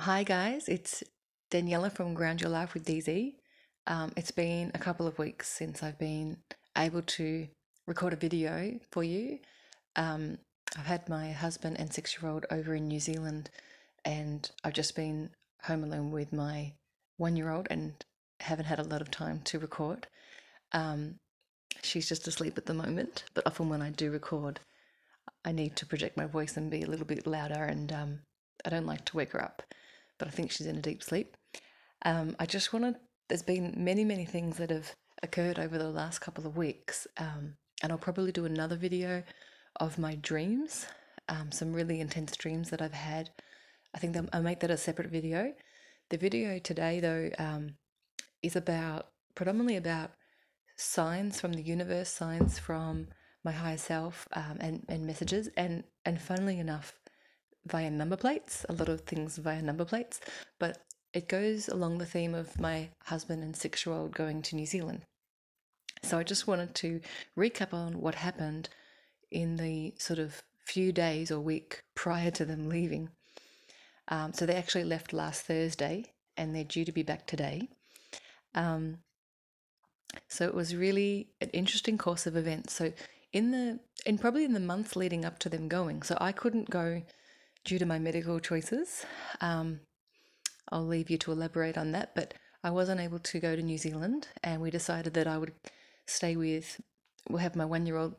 Hi guys, it's Daniela from Ground Your Life with DZ. It's been a couple of weeks since I've been able to record a video for you. Um, I've had my husband and 6-year-old over in New Zealand, and I've just been home alone with my 1-year-old and haven't had a lot of time to record. Um, she's just asleep at the moment, but often when I do record, I need to project my voice and be a little bit louder, and I don't like to wake her up, but I think she's in a deep sleep. I just wanted, there's been many, many things that have occurred over the last couple of weeks, and I'll probably do another video of my dreams, some really intense dreams that I've had. I think that I'll make that a separate video. The video today, though, is about predominantly about signs from the universe, signs from my higher self, and messages, and funnily enough, via number plates, a lot of things via number plates, but it goes along the theme of my husband and 6-year-old going to New Zealand. So I just wanted to recap on what happened in the sort of few days or week prior to them leaving. So they actually left last Thursday and they're due to be back today. So it was really an interesting course of events. So probably in the months leading up to them going, so I couldn't go due to my medical choices. I'll leave you to elaborate on that, but I wasn't able to go to New Zealand, and we decided that I would we'll have my 1-year-old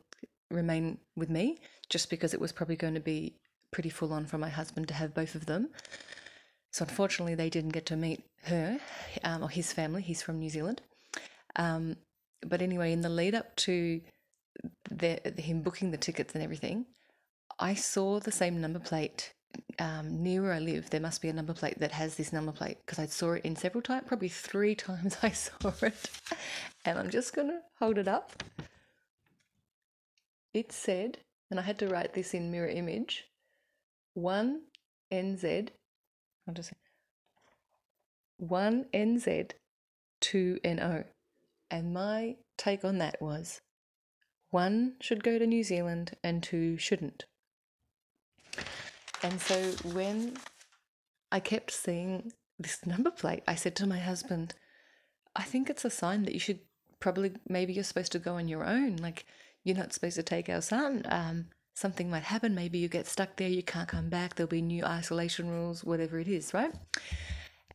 remain with me, just because it was probably going to be pretty full on for my husband to have both of them. So unfortunately, they didn't get to meet her or his family. He's from New Zealand. But anyway, in the lead up to him booking the tickets and everything, I saw the same number plate near where I live. There must be a number plate that has this number plate, because I saw it in several times, probably 3 times I saw it. And I'm just going to hold it up. It said, and I had to write this in mirror image, 1NZ, I'll just say 1NZ 2NO. And my take on that was 1 should go to New Zealand and 2 shouldn't. And so when I kept seeing this number plate, I said to my husband, I think it's a sign that you should probably, maybe you're supposed to go on your own. Like, you're not supposed to take our son. Something might happen. Maybe you get stuck there, you can't come back. There'll be new isolation rules, whatever it is, right?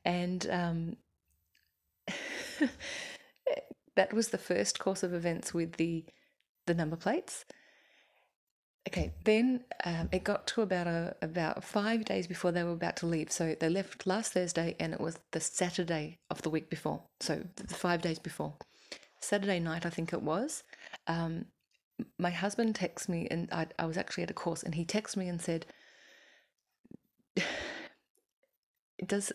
And that was the first course of events with the number plates. Okay, then it got to about 5 days before they were about to leave. So they left last Thursday, and it was the Saturday of the week before. So 5 days before. Saturday night, I think it was. My husband texted me, and I was actually at a course, and he texted me and said, does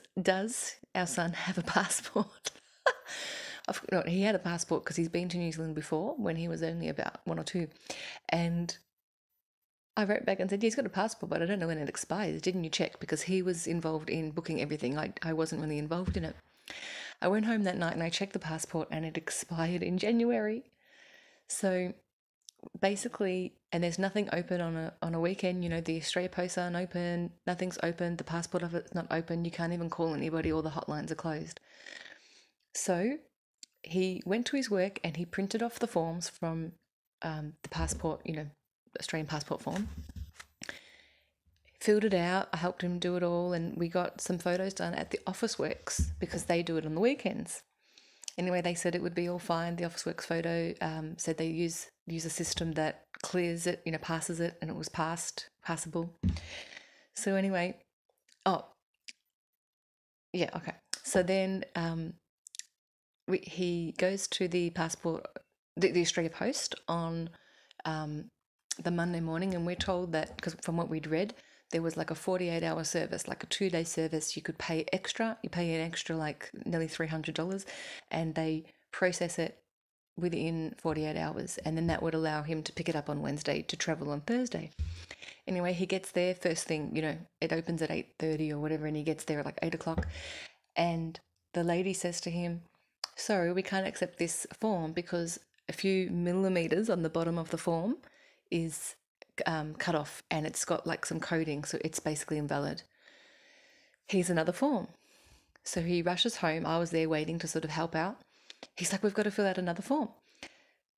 our son have a passport? No, he had a passport because he's been to New Zealand before when he was only about 1 or 2. And I wrote back and said, yeah, he's got a passport, but I don't know when it expires. Didn't you check? Because he was involved in booking everything. I wasn't really involved in it. I went home that night and I checked the passport, and it expired in January. So basically, and there's nothing open on a weekend. You know, the Australia Posts aren't open, nothing's open, the passport of it's not open, you can't even call anybody, all the hotlines are closed. So he went to his work and he printed off the forms from the passport, Australian passport form, filled it out. I helped him do it all, and we got some photos done at the Officeworks because they do it on the weekends. Anyway, they said it would be all fine. The Officeworks photo said they use a system that clears it, passes it, and it was passable. So anyway, okay. So then he goes to the Australia Post on the Monday morning, and we're told that, because from what we'd read, there was like a 48-hour service, like a 2-day service. You could pay extra. You pay an extra, like nearly $300, and they process it within 48 hours, and then that would allow him to pick it up on Wednesday to travel on Thursday. Anyway, he gets there first thing, it opens at 8:30 or whatever, and he gets there at like 8 o'clock, and the lady says to him, sorry, we can't accept this form because a few millimeters on the bottom of the form is cut off, and it's got like some coding, so it's basically invalid. here's another form. So he rushes home. I was there waiting to sort of help out. He's like, we've got to fill out another form.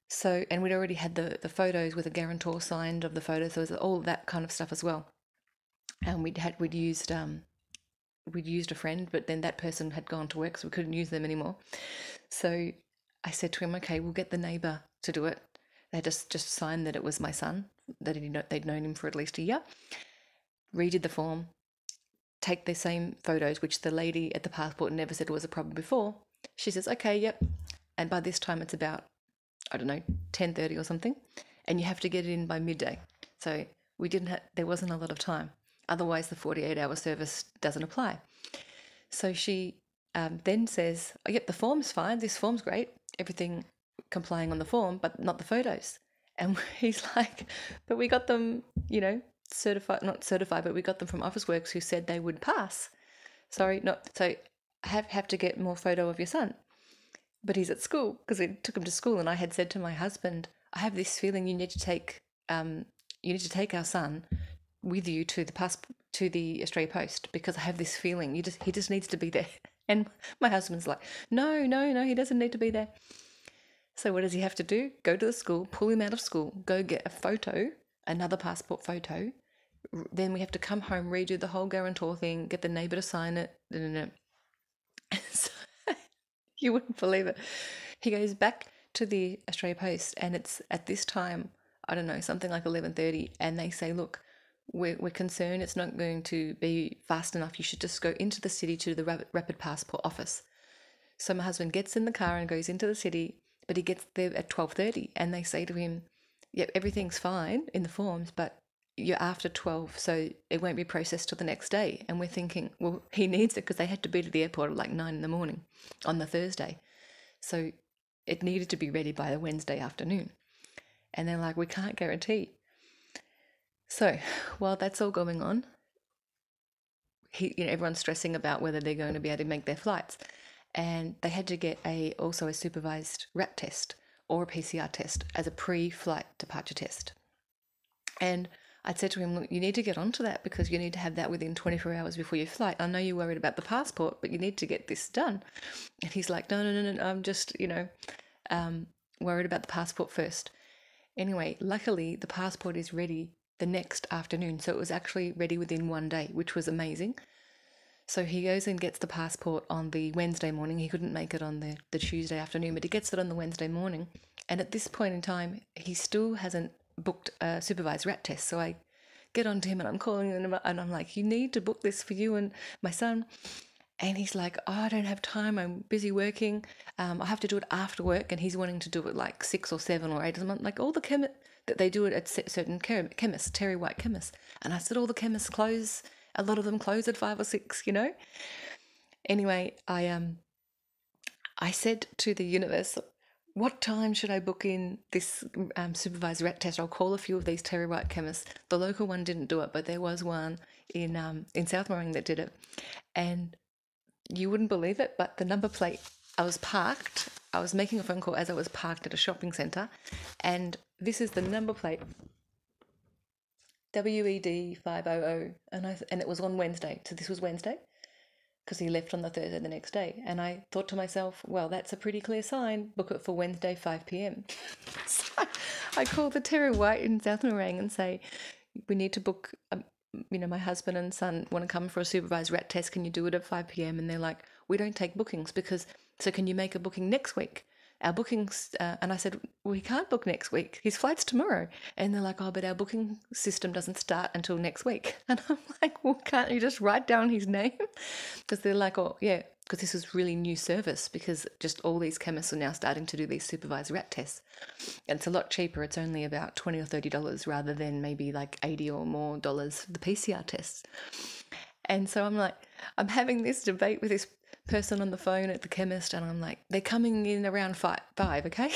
So, and we'd already had the photos with a guarantor signed of the photos, so it was all that kind of stuff as well. And we'd used a friend, but then that person had gone to work, so we couldn't use them anymore. So I said to him, okay, we'll get the neighbour to do it. They just signed that it was my son, that they'd known him for at least a year. Redid the form, take the same photos, which the lady at the passport never said was a problem before. She says, okay, yep. And by this time it's about, I don't know, 10:30 or something, and you have to get it in by midday. So there wasn't a lot of time. Otherwise, the 48-hour service doesn't apply. So she then says, oh, yep, the form's fine. This form's great. Everything complying on the form, but not the photos. And he's like, but we got them, not certified, but we got them from Officeworks who said they would pass. Sorry, not so. Have to get more photo of your son. But he's at school because we took him to school, and I had said to my husband, I have this feeling you need to take our son with you to the Australia Post, because I have this feeling he just needs to be there. And my husband's like, no, he doesn't need to be there. So what does he have to do? Go to the school, pull him out of school, go get a photo, another passport photo. Then we have to come home, redo the whole guarantor thing, get the neighbour to sign it. So, you wouldn't believe it. He goes back to the Australia Post, and it's at this time, I don't know, something like 11:30, and they say, look, we're concerned it's not going to be fast enough. You should just go into the city to the rapid passport office. So my husband gets in the car and goes into the city, but he gets there at 12:30, and they say to him, yep, everything's fine in the forms, but you're after 12, so it won't be processed till the next day. And we're thinking, well, he needs it because they had to be to the airport at like 9 a.m. on the Thursday. So it needed to be ready by the Wednesday afternoon. And they're like, we can't guarantee. So while that's all going on, everyone's stressing about whether they're going to be able to make their flights. And they had to get also a supervised RAT test or a PCR test as a pre-flight departure test. And I'd said to him, look, you need to get onto that because you need to have that within 24 hours before your flight. I know you're worried about the passport, but you need to get this done. And he's like, no, I'm just, worried about the passport first. Anyway, luckily the passport is ready the next afternoon. So it was actually ready within one day, which was amazing. So he goes and gets the passport on the Wednesday morning. He couldn't make it on the Tuesday afternoon, but he gets it on the Wednesday morning. And at this point in time, he still hasn't booked a supervised RAT test. So I get on to him and I'm calling him and I'm like, you need to book this for you and my son. And he's like, oh, I don't have time. I'm busy working. I have to do it after work. And he's wanting to do it like 6 or 7 or 8 a month. Like all the that they do it at certain chemists, Terry White chemists. And I said, all the chemists close. A lot of them close at 5 or 6, Anyway, I said to the universe, what time should I book in this supervised RAT test? I'll call a few of these Terry White chemists. The local one didn't do it, but there was one in South Morang that did it. And you wouldn't believe it, but the number plate, I was parked. I was making a phone call as I was parked at a shopping centre. And this is the number plate. WED 500, and it was on Wednesday. So this was Wednesday because he left on the Thursday the next day. And I thought to myself, well, that's a pretty clear sign. Book it for Wednesday 5 p.m. So I called the Terry White in South Morang and say, we need to book. My husband and son want to come for a supervised RAT test. Can you do it at 5 p.m? And they're like, we don't take bookings so can you make a booking next week? Our bookings, and I said, we can't book next week. His flight's tomorrow. And they're like, oh, but our booking system doesn't start until next week. And I'm like, well, can't you just write down his name? Because they're like, oh, yeah, because this is really new service because just all these chemists are now starting to do these supervised RAT tests. And it's a lot cheaper. It's only about $20 or $30 rather than maybe like $80 or more dollars for the PCR tests. And so I'm having this debate with this person on the phone at the chemist, and I'm like, they're coming in around 5, okay?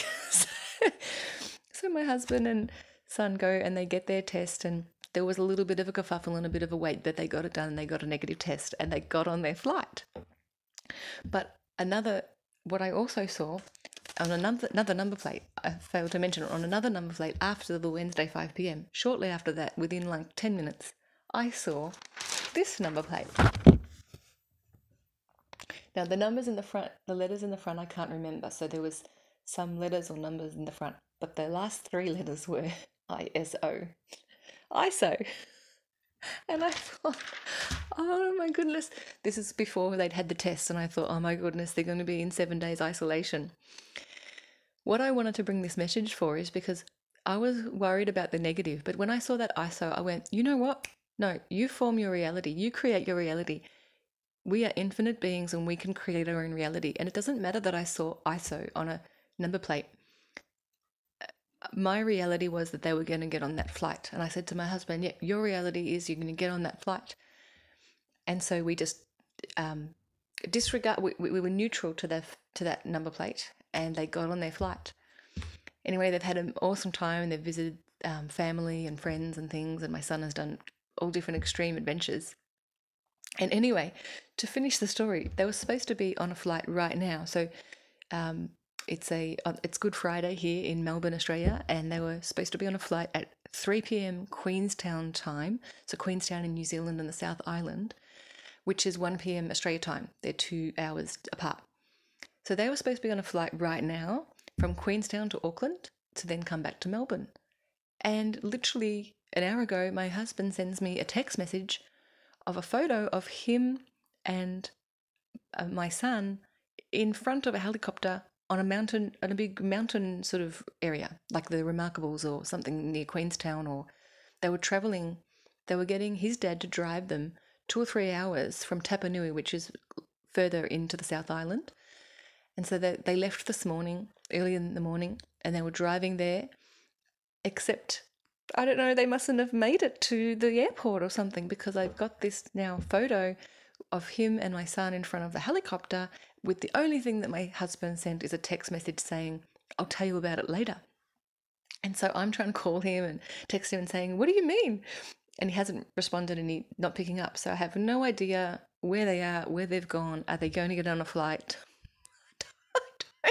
So my husband and son go and they get their test, and there was a little bit of a kerfuffle and a bit of a wait, but they got it done and they got a negative test and they got on their flight. But what I also saw on another number plate, I failed to mention it, on another number plate after the Wednesday 5 p.m, shortly after that, within like 10 minutes, I saw this number plate. Now the numbers in the front, the letters in the front, I can't remember. So there was some letters or numbers in the front, but the last three letters were ISO. ISO. And I thought, oh my goodness, this is before they'd had the test, and I thought, oh my goodness, they're going to be in 7 days isolation. What I wanted to bring this message for is because I was worried about the negative, but when I saw that ISO, I went, you know what? No, you form your reality. You create your reality. We are infinite beings and we can create our own reality. And it doesn't matter that I saw ISO on a number plate. My reality was that they were going to get on that flight. And I said to my husband, yeah, your reality is you're going to get on that flight. And so we just disregard, we were neutral to that number plate, and they got on their flight. Anyway, they've had an awesome time, and they've visited family and friends and things, and my son has done all different extreme adventures. And anyway, to finish the story, they were supposed to be on a flight right now. So it's Good Friday here in Melbourne, Australia, and they were supposed to be on a flight at 3 p.m. Queenstown time. So Queenstown in New Zealand and the South Island, which is 1 p.m. Australia time. They're 2 hours apart. So they were supposed to be on a flight right now from Queenstown to Auckland to then come back to Melbourne. And literally an hour ago, my husband sends me a text message of a photo of him and my son in front of a helicopter on a mountain, on a big mountain sort of area, like the Remarkables or something near Queenstown. Or they were travelling, they were getting his dad to drive them 2 or 3 hours from Tapanui, which is further into the South Island. And so they left this morning, early in the morning, and they were driving there, except, I don't know, they mustn't have made it to the airport or something, because I've got this now photo of him and my son in front of the helicopter, with the only thing that my husband sent is a text message saying, I'll tell you about it later. And so I'm trying to call him and text him and saying, what do you mean? And he hasn't responded, and he's not picking up. So I have no idea where they are, where they've gone. Are they going to get on a flight? I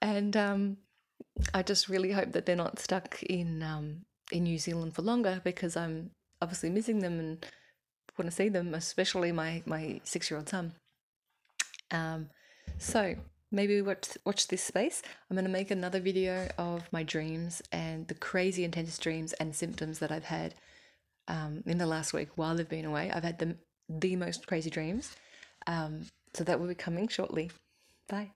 don't know. And I just really hope that they're not stuck in New Zealand for longer, because I'm obviously missing them and want to see them, especially my 6-year-old son. So maybe watch this space. I'm going to make another video of my dreams and the crazy intense dreams and symptoms that I've had in the last week while they've been away. I've had the most crazy dreams. So that will be coming shortly. Bye.